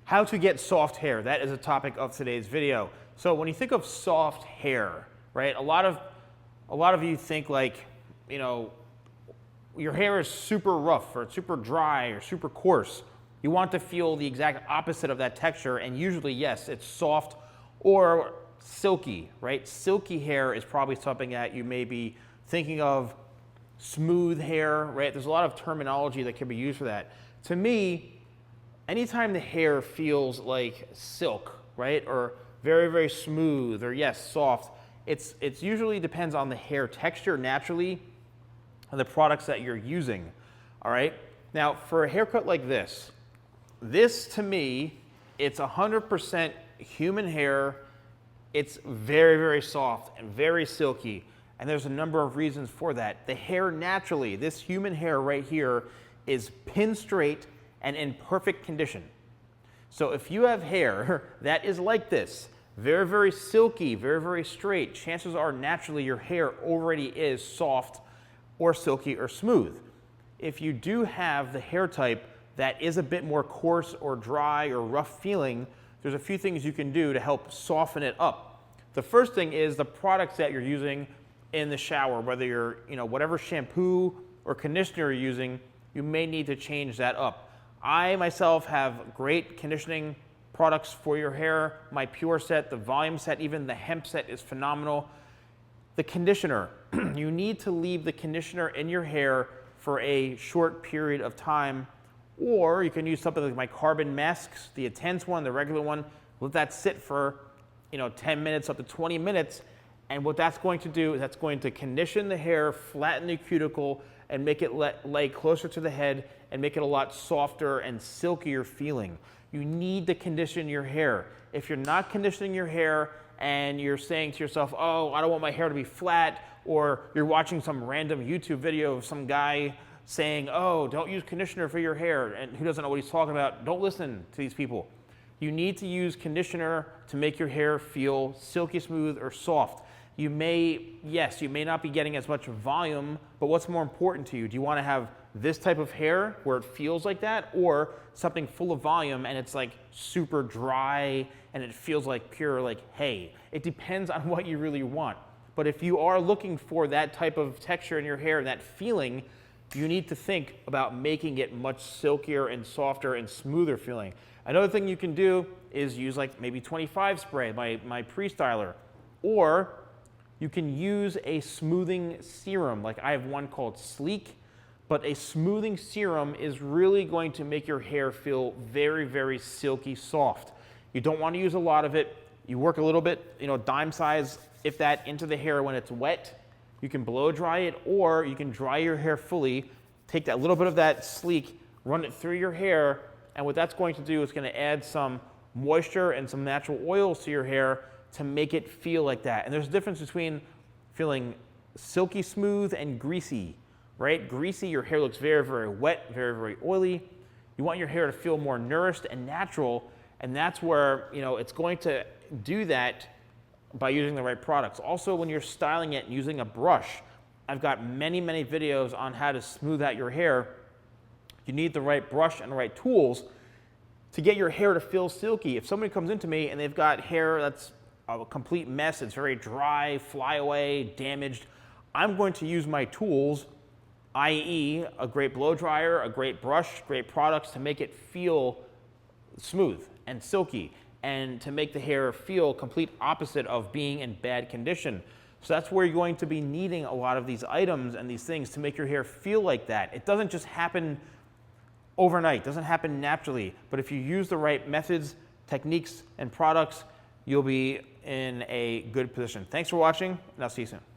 How to get soft hair. That is a topic of today's video. So when you think of soft hair, right, a lot of you think like, you know, your hair is super rough or super dry or super coarse. You want to feel the exact opposite of that texture, and usually, yes, it's soft or silky, right? Silky hair is probably something that you may be thinking of. Smooth hair, right? There's a lot of terminology that can be used for that. To me, anytime the hair feels like silk, right, or very, very smooth, or yes, soft, it's usually depends on the hair texture naturally and the products that you're using, all right? Now, for a haircut like this to me, it's 100% human hair. It's very, very soft and very silky, and there's a number of reasons for that. The hair naturally, this human hair right here, is pin straight and in perfect condition. So if you have hair that is like this, very, very silky, very, very straight, chances are naturally your hair already is soft or silky or smooth. If you do have the hair type that is a bit more coarse or dry or rough feeling, there's a few things you can do to help soften it up. The first thing is the products that you're using in the shower, whether you're, whatever shampoo or conditioner you're using, you may need to change that up. I myself have great conditioning products for your hair. My Pure set, the volume set, even the hemp set is phenomenal. The conditioner, you need to leave the conditioner in your hair for a short period of time, or you can use something like my carbon masks, the intense one, the regular one. Let that sit for 10 minutes up to 20 minutes, and what that's going to do is that's going to condition the hair, flatten the cuticle, and make it lay closer to the head and make it a lot softer and silkier feeling. You need to condition your hair. If you're not conditioning your hair and you're saying to yourself, oh, I don't want my hair to be flat, or you're watching some random YouTube video of some guy saying, oh, don't use conditioner for your hair, and who doesn't know what he's talking about, don't listen to these people. You need to use conditioner to make your hair feel silky smooth or soft. You may not be getting as much volume, but what's more important to you? Do you want to have this type of hair where it feels like that, or something full of volume and it's like super dry and it feels like pure like hay? It depends on what you really want. But if you are looking for that type of texture in your hair and that feeling, you need to think about making it much silkier and softer and smoother feeling. Another thing you can do is use like maybe 25 spray, my pre-styler, or you can use a smoothing serum. Like I have one called Sleek, but a smoothing serum is really going to make your hair feel very, very silky soft. You don't want to use a lot of it. You work a little bit, dime size, if that, into the hair when it's wet. You can blow dry it, or you can dry your hair fully, take that little bit of that Sleek, run it through your hair, and what that's going to do is going to add some moisture and some natural oils to your hair to make it feel like that. And there's a difference between feeling silky smooth and greasy, right? Greasy, your hair looks very, very wet, very, very oily. You want your hair to feel more nourished and natural, and that's where, it's going to do that by using the right products. Also, when you're styling it using a brush, I've got many, many videos on how to smooth out your hair. You need the right brush and the right tools to get your hair to feel silky. If somebody comes into me and they've got hair that's a complete mess, it's very dry, flyaway, damaged, I'm going to use my tools, i.e. a great blow dryer, a great brush, great products to make it feel smooth and silky, and to make the hair feel complete opposite of being in bad condition. So that's where you're going to be needing a lot of these items and these things to make your hair feel like that. It doesn't just happen overnight, it doesn't happen naturally, but if you use the right methods, techniques, and products, you'll be in a good position. Thanks for watching, and I'll see you soon.